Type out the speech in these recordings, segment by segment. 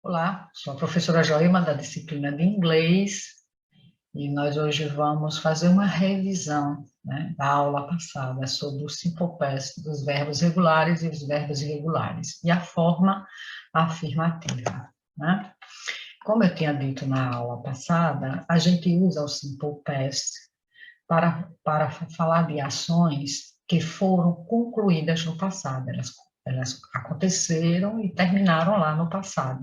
Olá, sou a professora Joelma da disciplina de inglês e nós hoje vamos fazer uma revisão, da aula passada sobre o simple past dos verbos regulares e os verbos irregulares e a forma afirmativa, né? Como eu tinha dito na aula passada, a gente usa o simple past para falar de ações que foram concluídas no passado, elas aconteceram e terminaram lá no passado.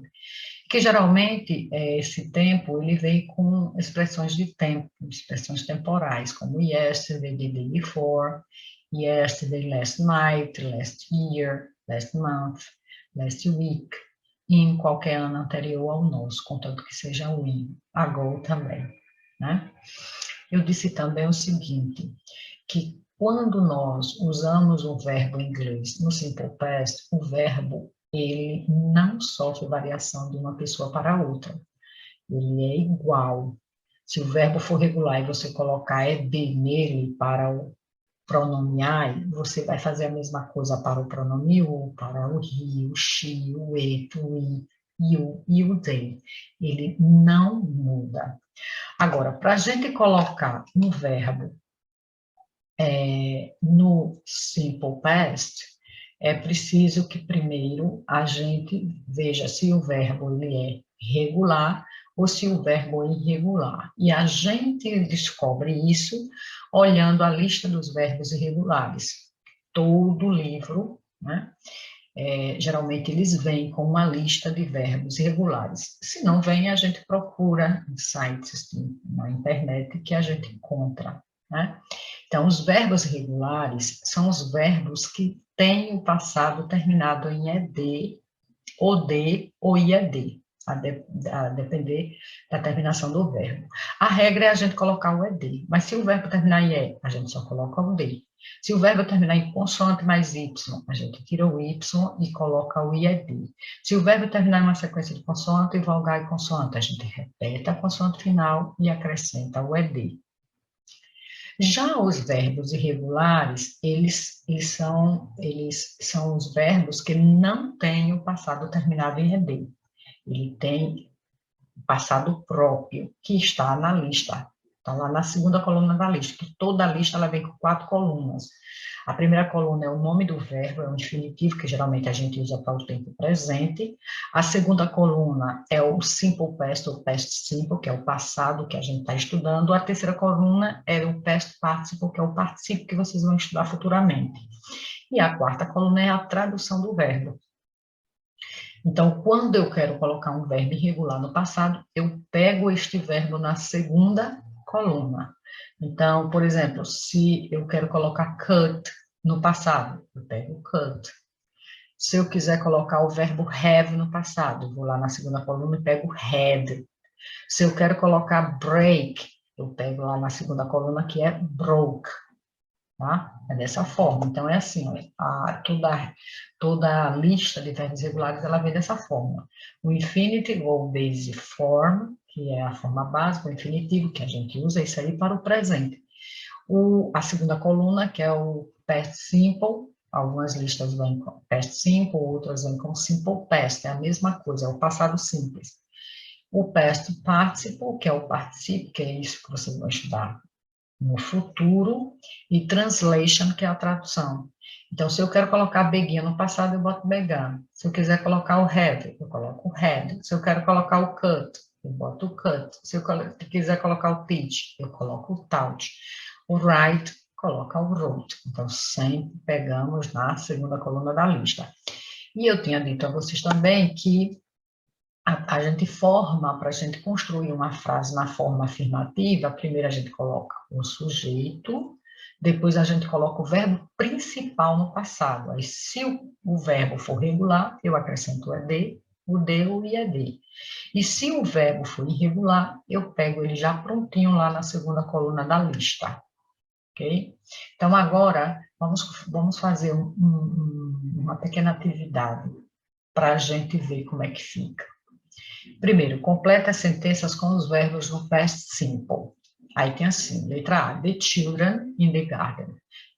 Que geralmente esse tempo ele vem com expressões de tempo, expressões temporais, como yesterday, the day before, yesterday, last night, last year, last month, last week, e em qualquer ano anterior ao nosso, contanto que seja o in, ago também, né? Eu disse também o seguinte, que quando nós usamos o verbo em inglês no simple past, o verbo ele não sofre variação de uma pessoa para outra. Ele é igual. Se o verbo for regular e você colocar ed nele para o pronome I, você vai fazer a mesma coisa para o pronome you, para o he, o she, o it, o it, you e o they. Ele não muda. Agora, para a gente colocar um verbo no simple past, é preciso que primeiro a gente veja se o verbo ele é regular ou se o verbo é irregular. E a gente descobre isso olhando a lista dos verbos irregulares. Todo livro, né? Geralmente eles vêm com uma lista de verbos irregulares. Se não vem, a gente procura em sites na internet que a gente encontra, né? Então, os verbos regulares são os verbos que têm o passado terminado em ed, od ou iad, a depender da terminação do verbo. A regra é a gente colocar o ed, mas se o verbo terminar em e, a gente só coloca o d. Se o verbo terminar em consoante mais y, a gente tira o y e coloca o iad. Se o verbo terminar em uma sequência de consoante, vogal e consoante, a gente repete a consoante final e acrescenta o ed. Já os verbos irregulares, eles são os verbos que não têm o passado terminado em ed. Ele tem passado próprio, que está na lista. Está lá na segunda coluna da lista, que toda a lista ela vem com 4 colunas. A primeira coluna é o nome do verbo, é o infinitivo, que geralmente a gente usa para o tempo presente. A segunda coluna é o simple past, ou past simple, que é o passado que a gente está estudando. A terceira coluna é o past participle, que é o particípio que vocês vão estudar futuramente. E a quarta coluna é a tradução do verbo. Então, quando eu quero colocar um verbo irregular no passado, eu pego este verbo na segunda coluna. Então, por exemplo, se eu quero colocar cut no passado, eu pego cut. Se eu quiser colocar o verbo have no passado, eu vou lá na segunda coluna e pego had. Se eu quero colocar break, eu pego lá na segunda coluna que é broke. Tá? É dessa forma. Então, é assim, toda a lista de verbos regulares, ela vem dessa forma. O infinitive ou base form, que é a forma básica, o infinitivo, que a gente usa isso aí para o presente. A segunda coluna, que é o past simple, algumas listas vêm com past simple, outras vêm com simple past, é a mesma coisa, é o passado simples. O past participle, que é o particípio, que é isso que vocês vão estudar no futuro, e translation, que é a tradução. Então, se eu quero colocar began no passado, eu boto began. Se eu quiser colocar o have, eu coloco o had. Se eu quero colocar o cut, eu boto o cut. Se eu quiser colocar o teach, eu coloco o taught. O write, coloca o wrote. Então, sempre pegamos na segunda coluna da lista. E eu tinha dito a vocês também que a gente forma, para a gente construir uma frase na forma afirmativa, primeiro a gente coloca o sujeito, depois a gente coloca o verbo principal no passado. Aí, se o verbo for regular, eu acrescento o ed, o de ou o iad. E se o verbo for irregular, eu pego ele já prontinho lá na segunda coluna da lista. Ok? Então, agora, vamos fazer uma pequena atividade para a gente ver como é que fica. Primeiro, completa as sentenças com os verbos no past simple. Aí tem assim, letra A, the children in the garden.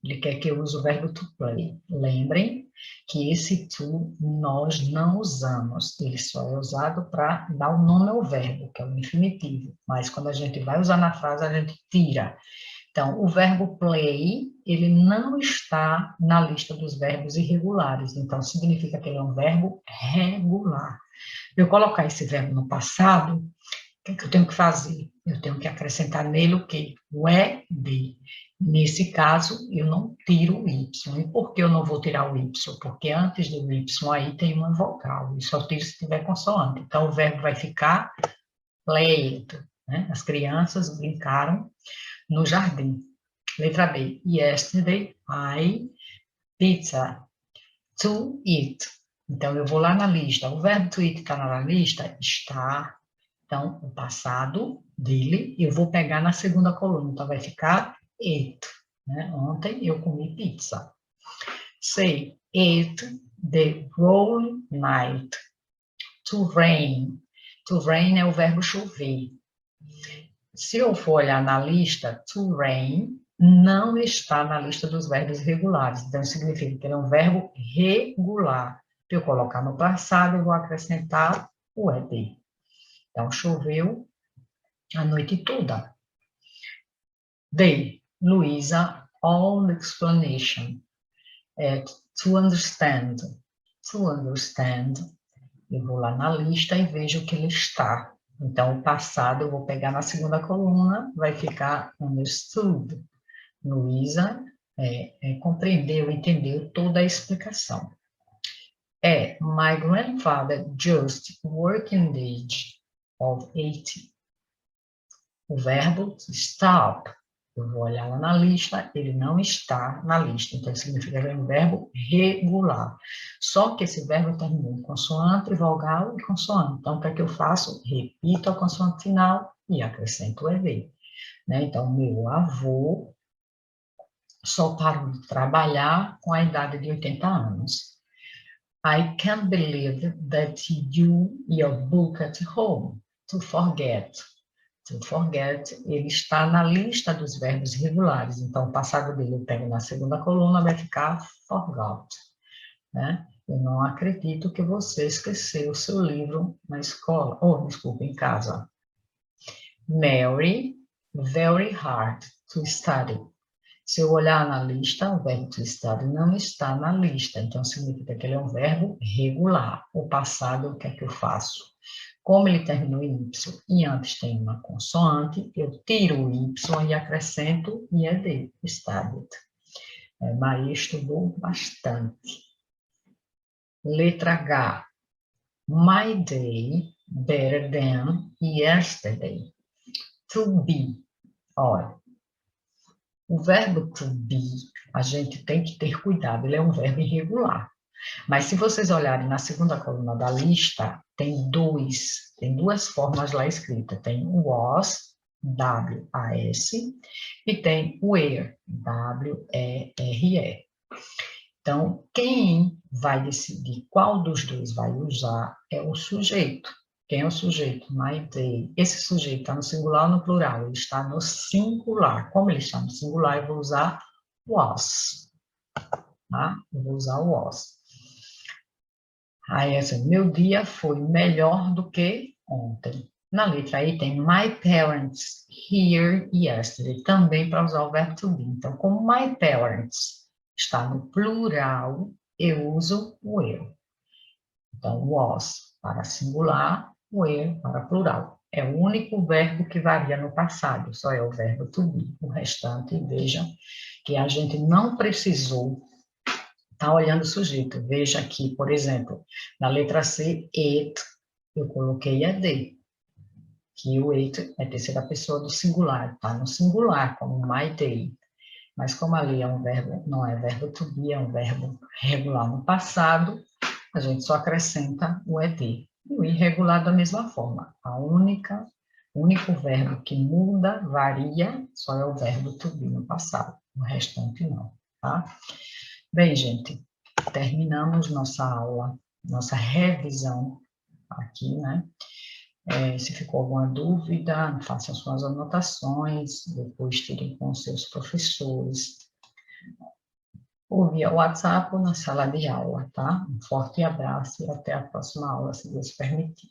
Ele quer que eu use o verbo to play. Lembrem que esse to nós não usamos. Ele só é usado para dar o nome ao verbo, que é o infinitivo. Mas quando a gente vai usar na frase, a gente tira. Então, o verbo play, ele não está na lista dos verbos irregulares. Então, significa que ele é um verbo regular. Eu colocar esse verbo no passado, o que, que eu tenho que fazer? Eu tenho que acrescentar nele o quê? O ED. Nesse caso, eu não tiro o Y. E por que eu não vou tirar o Y? Porque antes do Y aí tem uma vogal. E só tiro se tiver consoante. Então, o verbo vai ficar played. Né? As crianças brincaram no jardim. Letra B. Yesterday, I pizza to eat. Então, eu vou lá na lista. O verbo to eat está na lista? Está. Então, o passado dele, eu vou pegar na segunda coluna. Então, vai ficar ate. Né? Ontem eu comi pizza. Say, ate the whole night. To rain. To rain é o verbo chover. Se eu for olhar na lista, to rain não está na lista dos verbos regulares. Então, significa que ele é um verbo regular. Para eu colocar no passado, eu vou acrescentar o ED. Então, choveu a noite toda. D. Luísa, all explanation. To understand. To understand. Eu vou lá na lista e vejo que ele está. Então, o passado eu vou pegar na segunda coluna, vai ficar understood. Luísa compreendeu, entendeu toda a explicação. My grandfather just worked in the age of 80. O verbo stop, eu vou olhar lá na lista, ele não está na lista, então significa que é um verbo regular. Só que esse verbo termina em consoante, vogal e consoante. Então, o que é que eu faço? Repito a consoante final e acrescento o ED. Né? Então, meu avô só parou de trabalhar com a idade de 80 anos. I can't believe that you your book at home. To forget. To forget, ele está na lista dos verbos regulares. Então, o passado dele eu pego na segunda coluna, vai ficar forgot. Né? Eu não acredito que você esqueceu o seu livro na escola. Desculpa, em casa. Mary, very hard to study. Se eu olhar na lista, o verbo to study não está na lista. Então, significa que ele é um verbo regular. O passado, o que é que eu faço? Como ele terminou em Y e antes tem uma consoante, eu tiro o Y e acrescento IED, studied. Maria estudou bastante. Letra H. My day better than yesterday. To be. Olha, o verbo to be, a gente tem que ter cuidado, ele é um verbo irregular. Mas se vocês olharem na segunda coluna da lista, tem duas formas lá escritas. Tem o was, W-A-S, e tem o were, W-E-R-E. Então, quem vai decidir qual dos dois vai usar é o sujeito. Quem é o sujeito? My day. Esse sujeito está no singular ou no plural? Ele está no singular. Como ele está no singular, eu vou usar was. Tá? Eu vou usar o was. Aí, assim, meu dia foi melhor do que ontem. Na letra I tem my parents here yesterday, também para usar o verbo to be. Então, como my parents está no plural, eu uso o eu. Então, was para singular, were para plural. É o único verbo que varia no passado, só é o verbo to be. O restante, vejam que a gente não precisou estar olhando o sujeito. Veja aqui, por exemplo, na letra C, it, eu coloquei a D, que o it é terceira pessoa do singular, está no singular, como my day. Mas como ali é um verbo, não é verbo to be, é um verbo regular no passado, a gente só acrescenta o ed. E o irregular da mesma forma. O único verbo que muda, varia, só é o verbo to be no passado. O restante não, tá? Bem, gente, terminamos nossa aula, nossa revisão aqui, né? Se ficou alguma dúvida, façam suas anotações, depois tirem com seus professores. ou via WhatsApp ou na sala de aula, tá? Um forte abraço e até a próxima aula, se Deus permitir.